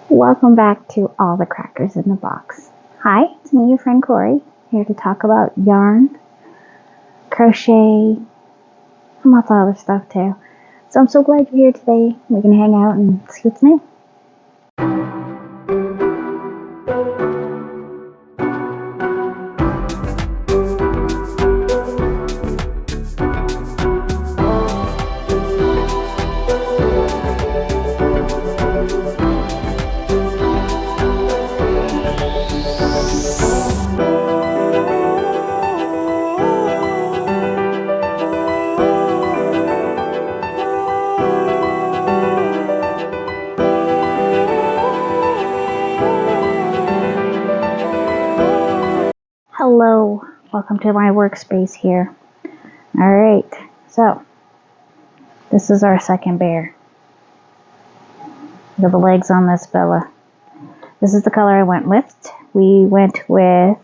Welcome back to All the Crackers in the Box. Hi, it's me, your friend Corey, here to talk about yarn, crochet, and lots of other stuff too. So I'm so glad you're here today. We can hang out and see what's new. Hello, welcome to my workspace here. Alright, so this is our second bear. Look at the legs on this fella. This is the color I went with. We went with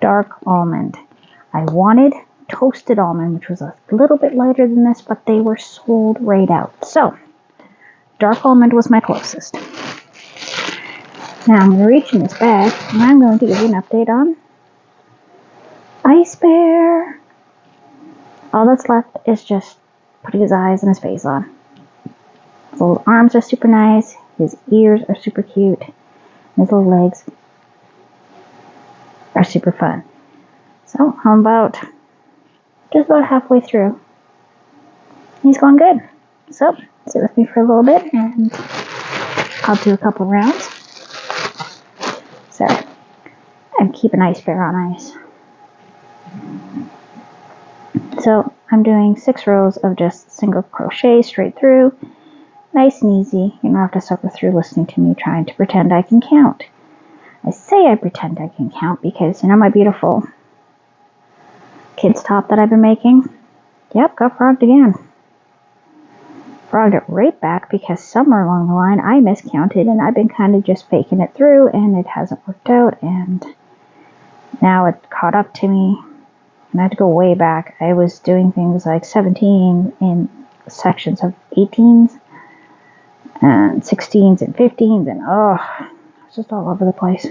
dark almond. I wanted toasted almond, which was a little bit lighter than this, but they were sold right out. So, dark almond was my closest. Now I'm going to reach in this bag, and I'm going to give you an update on Ice Bear. All that's left is just putting his eyes and his face on. His little arms are super nice, his ears are super cute, and his little legs are super fun. So I'm just about halfway through. He's going good. So sit with me for a little bit and I'll do a couple rounds. So and keep an Ice Bear on ice. So I'm doing 6 rows of just single crochet straight through. Nice and easy. You don't have to suffer through listening to me trying to pretend I can count. I say I pretend I can count because, my beautiful kids top that I've been making. Yep, got frogged again. Frogged it right back because somewhere along the line I miscounted and I've been kind of just faking it through and it hasn't worked out, and now it caught up to me and I had to go way back. I was doing things like 17 in sections of 18s and 16s and 15s, and it's just all over the place.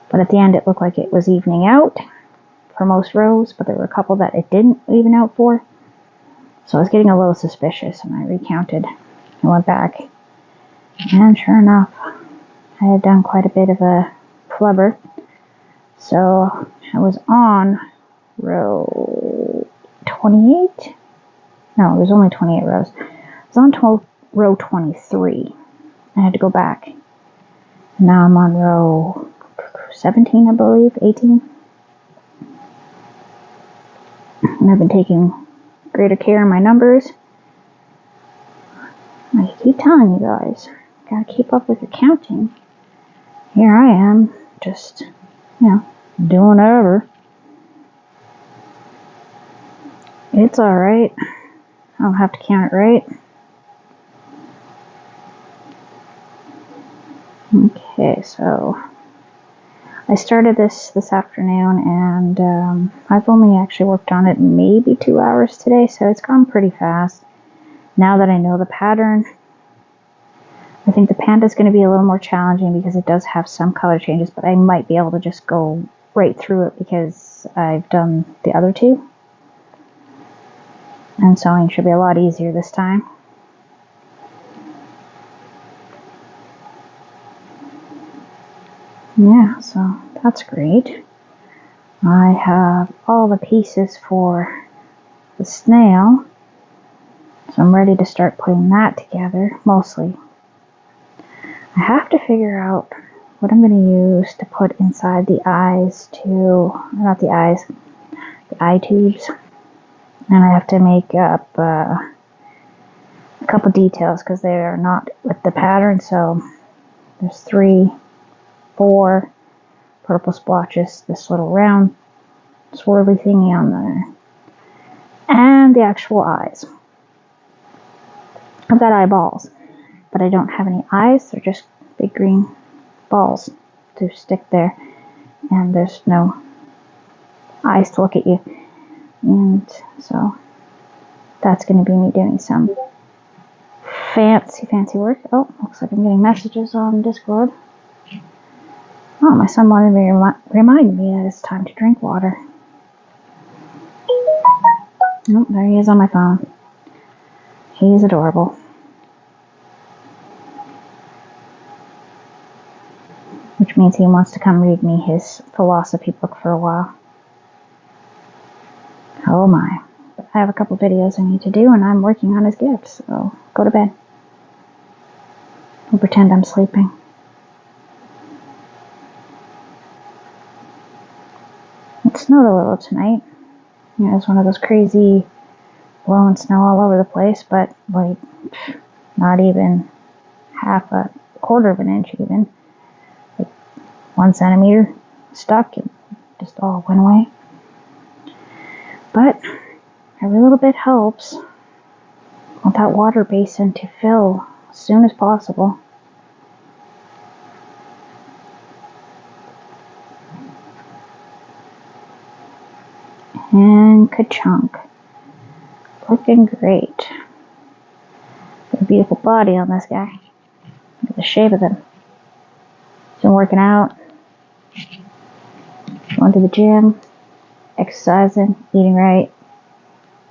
But at the end it looked like it was evening out for most rows, but there were a couple that it didn't even out for. So I was getting a little suspicious and I recounted and went back. And sure enough, I had done quite a bit of a flubber. So I was on row 28. No, there's only 28 rows. I was on row 23. I had to go back. Now I'm on row 17, I believe, 18. And I've been taking greater care of my numbers. I keep telling you guys, gotta keep up with your counting. Here I am, just, doing whatever. It's alright. I don't have to count it right. Okay, so I started this afternoon, and I've only actually worked on it maybe 2 hours today, so it's gone pretty fast. Now that I know the pattern, I think the panda is going to be a little more challenging because it does have some color changes, but I might be able to just go right through it because I've done the other two. And sewing should be a lot easier this time. Yeah, so that's great. I have all the pieces for the snail, so I'm ready to start putting that together, mostly. I have to figure out what I'm going to use to put inside the eyes the eye tubes. And I have to make up a couple details because they are not with the pattern, so there's 3, 4 purple splotches, this little round swirly thingy on there, and the actual eyes. I've got eyeballs, but I don't have any eyes. They're just big green balls to stick there, and there's no eyes to look at you. And so that's going to be me doing some Fancy work. Oh, looks like I'm getting messages on Discord. Oh, my son wanted me to remind me that it's time to drink water. Oh, there he is on my phone. He's adorable. Which means he wants to come read me his philosophy book for a while. Oh my. I have a couple videos I need to do, and I'm working on his gift, so go to bed. I'll pretend I'm sleeping. It snowed a little tonight. You know, it's one of those crazy blowing snow all over the place, but like not even half a quarter of an inch even. Like 1 centimeter stuck and just all went away. But every little bit helps. I want that water basin to fill as soon as possible. And ka-chunk. Looking great. Got a beautiful body on this guy. Look at the shape of him. He's been working out. Going to the gym. Exercising. Eating right.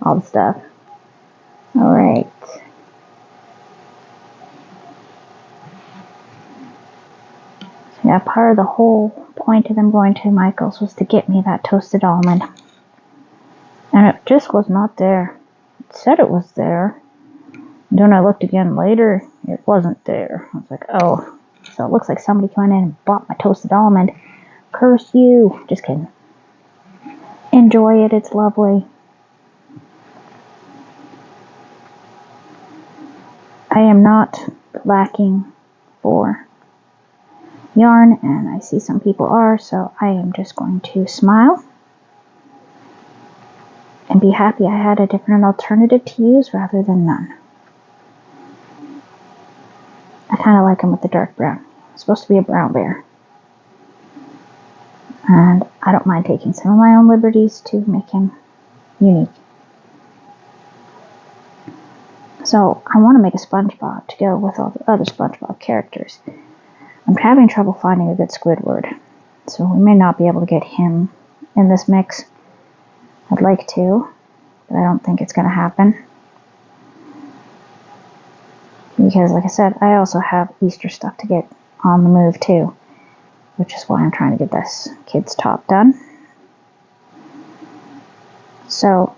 All the stuff. Alright. So yeah, part of the whole point of them going to Michael's was to get me that toasted almond. And it just was not there. It said it was there. And when I looked again later, it wasn't there. I was like, oh. So it looks like somebody came in and bought my toasted almond. Curse you. Just kidding. Enjoy it. It's lovely. I am not lacking for yarn, and I see some people are, so I am just going to smile and be happy I had a different alternative to use rather than none. I kind of like him with the dark brown. It's supposed to be a brown bear. And I don't mind taking some of my own liberties to make him unique. So I want to make a SpongeBob to go with all the other SpongeBob characters. I'm having trouble finding a good Squidward, so we may not be able to get him in this mix. I'd like to, but I don't think it's going to happen. Because, like I said, I also have Easter stuff to get on the move too, which is why I'm trying to get this kid's top done. So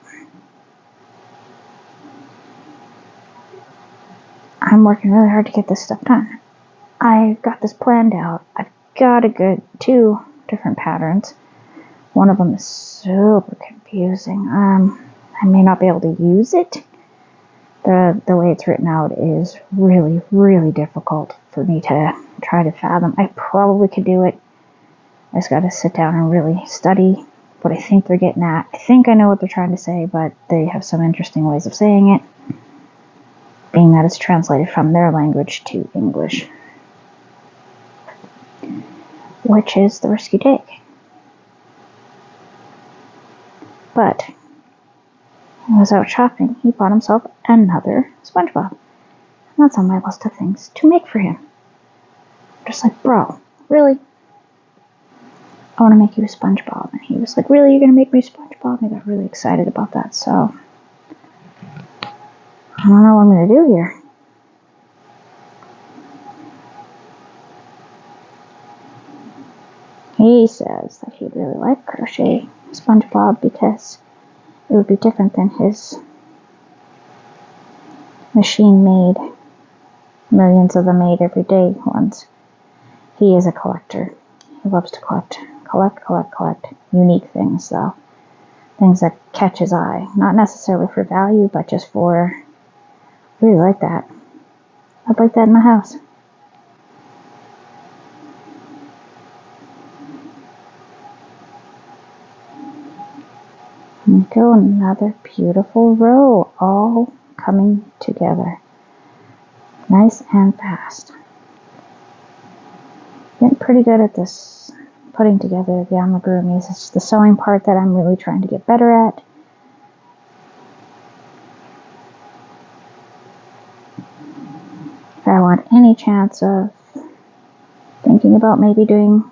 I'm working really hard to get this stuff done. I've got this planned out. I've got a good 2 different patterns. One of them is super confusing. I may not be able to use it. The way it's written out is really, really difficult for me to try to fathom. I probably could do it. I just got to sit down and really study what I think they're getting at. I think I know what they're trying to say, but they have some interesting ways of saying it, being that it's translated from their language to English, which is the risk you take. But when I was out shopping, he bought himself another SpongeBob. And that's on my list of things to make for him. Just like, bro, really? I want to make you a SpongeBob. And he was like, really, you're going to make me a SpongeBob? And I got really excited about that. So, I don't know what I'm going to do here. He says that he'd really like crochet SpongeBob because it would be different than his machine-made, millions of them made every day ones. He is a collector. He loves to collect unique things, though. Things that catch his eye. Not necessarily for value, but just for, I really like that. I'd like that in my house. And go another beautiful row, all coming together. Nice and fast. Getting pretty good at this putting together the amigurumis. It's the sewing part that I'm really trying to get better at. I want any chance of thinking about maybe doing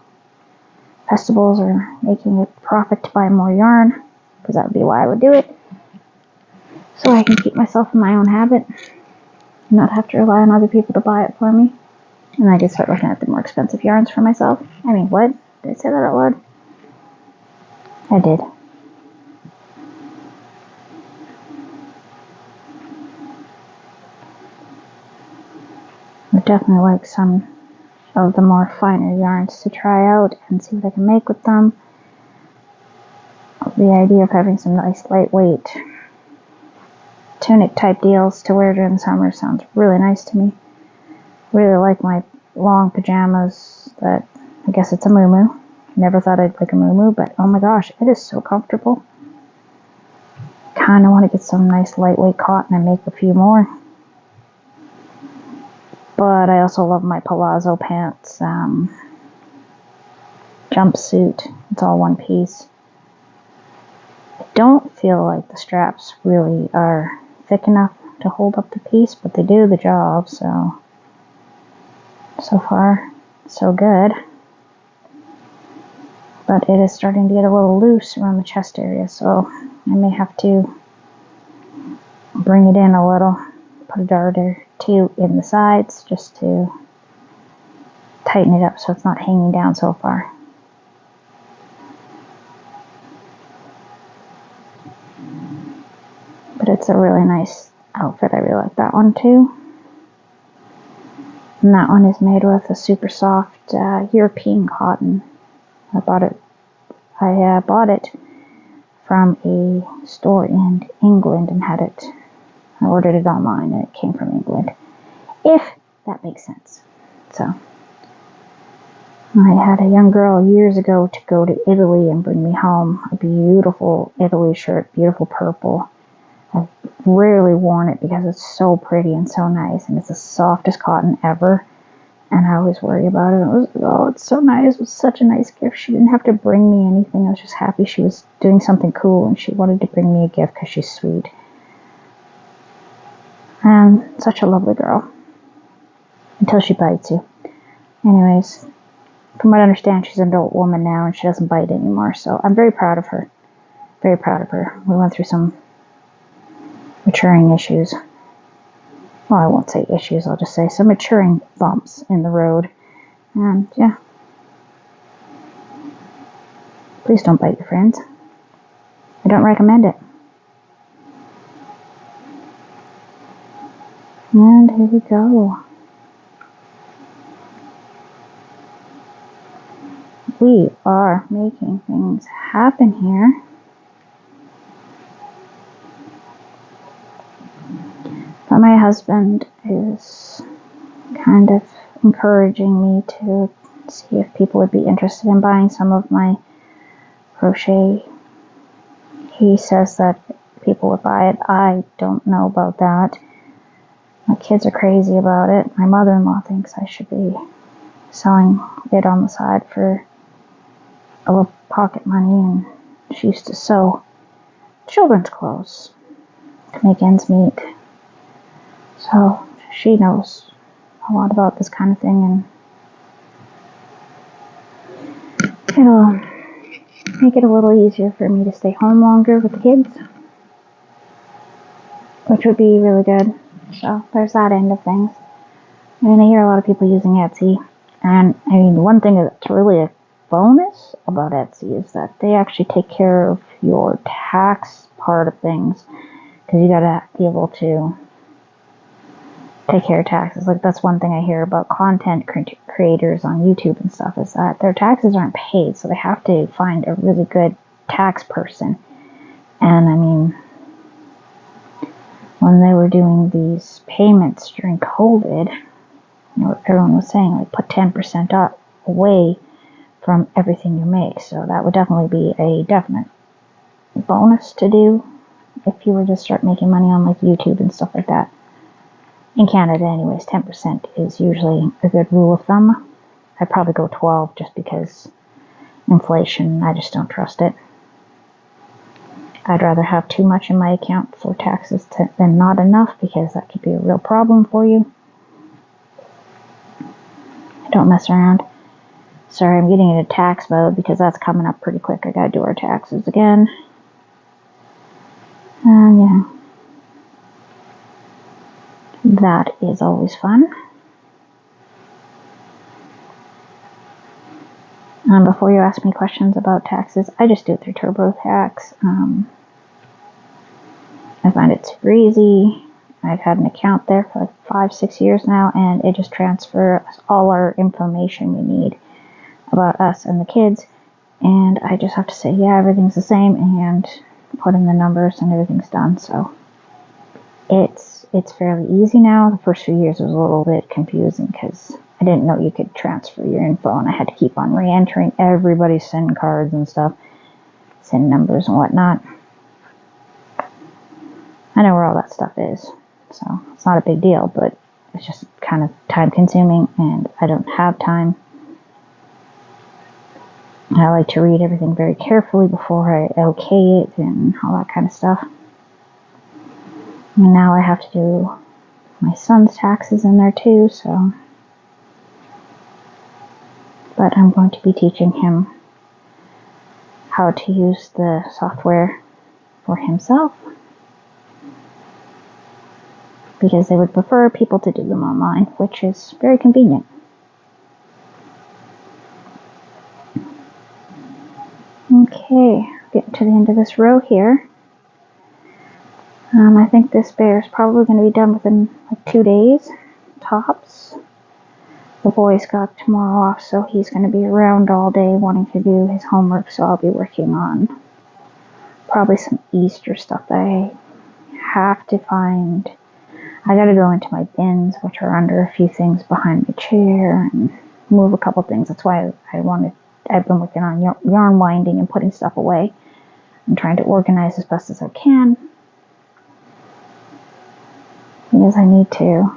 festivals or making a profit to buy more yarn, because that would be why I would do it, so I can keep myself in my own habit and not have to rely on other people to buy it for me. And I could start looking at the more expensive yarns for myself. I mean, what? Did I say that out loud? I did. I would definitely like some of the more finer yarns to try out and see what I can make with them. The idea of having some nice lightweight tunic type deals to wear during the summer sounds really nice to me. Really like my long pajamas that, I guess it's a muumuu. Never thought I'd like a muumuu, but oh my gosh, it is so comfortable. Kind of want to get some nice lightweight cotton and make a few more. But I also love my palazzo pants jumpsuit. It's all one piece. I don't feel like the straps really are thick enough to hold up the piece, but they do the job, so far so good. But it is starting to get a little loose around the chest area, so I may have to bring it in a little, put a dart or two in the sides just to tighten it up so it's not hanging down so far. But it's a really nice outfit. I really like that one too. And that one is made with a super soft European cotton. I bought it from a store in England and I ordered it online and it came from England, if that makes sense. So I had a young girl years ago to go to Italy and bring me home a beautiful Italy shirt, beautiful purple. I've rarely worn it because it's so pretty and so nice, and it's the softest cotton ever. And I always worry about it. It's so nice. It was such a nice gift. She didn't have to bring me anything. I was just happy she was doing something cool and she wanted to bring me a gift because she's sweet. And such a lovely girl. Until she bites you. Anyways, from what I understand, she's an adult woman now and she doesn't bite anymore. So I'm very proud of her. Very proud of her. We went through some maturing issues. Well, I won't say issues, I'll just say some maturing bumps in the road. And yeah. Please don't bite your friends. I don't recommend it. And here we go. We are making things happen here. But my husband is kind of encouraging me to see if people would be interested in buying some of my crochet. He says that people would buy it. I don't know about that. My kids are crazy about it. My mother-in-law thinks I should be selling it on the side for a little pocket money, and she used to sew children's clothes to make ends meet. So she knows a lot about this kind of thing, and it'll make it a little easier for me to stay home longer with the kids, which would be really good. So there's that end of things. I mean, I hear a lot of people using Etsy, and I mean, one thing that's really a bonus about Etsy is that they actually take care of your tax part of things, because you gotta be able to take care of taxes. Like, that's one thing I hear about content creators on YouTube and stuff, is that their taxes aren't paid, so they have to find a really good tax person. And I mean, when they were doing these payments during COVID, you know, everyone was saying, like, put 10% up away from everything you make. So that would definitely be a definite bonus to do if you were to start making money on, like, YouTube and stuff like that. In Canada anyways, 10% is usually a good rule of thumb. I'd probably go 12 just because inflation, I just don't trust it. I'd rather have too much in my account for taxes than not enough, because that could be a real problem for you. Don't mess around. Sorry, I'm getting into tax mode because that's coming up pretty quick. I gotta do our taxes again. Yeah. That is always fun. Before you ask me questions about taxes, I just do it through TurboTax. I find it super easy. I've had an account there for like 5-6 years now, and it just transfers all our information we need about us and the kids. And I just have to say, yeah, everything's the same, and put in the numbers, and everything's done. So it's fairly easy now. The first few years was a little bit confusing because I didn't know you could transfer your info, and I had to keep on re-entering everybody's SIN cards and stuff, SIN numbers and whatnot. I know where all that stuff is, so it's not a big deal, but it's just kind of time consuming, and I don't have time. I like to read everything very carefully before I okay it and all that kind of stuff. And now I have to do my son's taxes in there too, so. But I'm going to be teaching him how to use the software for himself, because they would prefer people to do them online, which is very convenient. Okay, getting to the end of this row here. I think this bear is probably going to be done within like 2 days, tops. The boy's got tomorrow off, so he's going to be around all day wanting to do his homework, so I'll be working on probably some Easter stuff that I have to find. I got to go into my bins, which are under a few things behind my chair, and move a couple things. That's why I've been working on yarn winding and putting stuff away. I'm trying to organize as best as I can, because I need to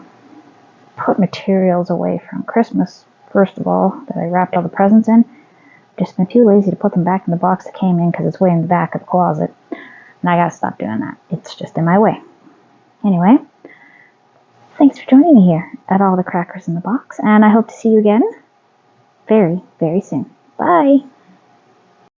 put materials away from Christmas, first of all, that I wrapped all the presents in. I've just been too lazy to put them back in the box that came in because it's way in the back of the closet. And I gotta stop doing that. It's just in my way. Anyway, thanks for joining me here at All the Crackers in the Box, and I hope to see you again very, very soon. Bye!